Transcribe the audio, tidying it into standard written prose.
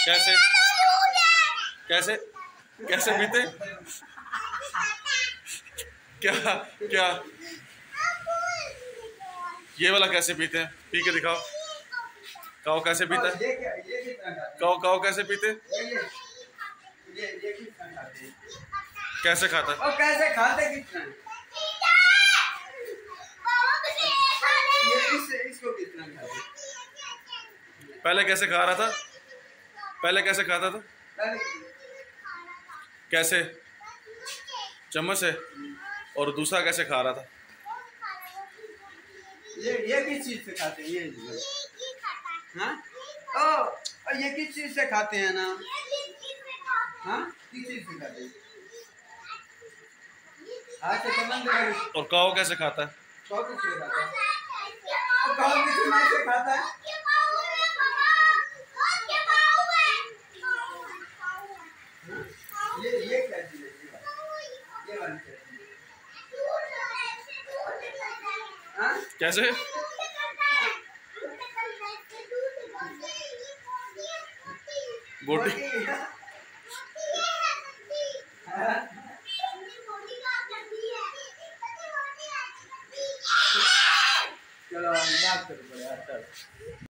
कैसे कैसे कैसे पीते? क्या क्या ये वाला कैसे पीते हैं? पी के दिखाओ। काओ कैसे पीता है? काओ काओ कैसे पीते? कैसे खाता है? कैसे खाते कितना? इसको कितना खाते? पहले कैसे खा रहा था? पहले कैसे खाता था? कैसे? चम्मच से। और दूसरा कैसे खा रहा था? ये किस चीज से खाते हैं? ये हाँ? ओ, ये किस चीज से खाते हैं ना? हाँ, किस चीज से खाते हैं? और काओ कैसे खाता है? काओ किससे खाता है? काओ किस माँ से खाता है? ये क्या चीज है? ये वाली क्या चीज है? हाँ? कैसे? बोटी।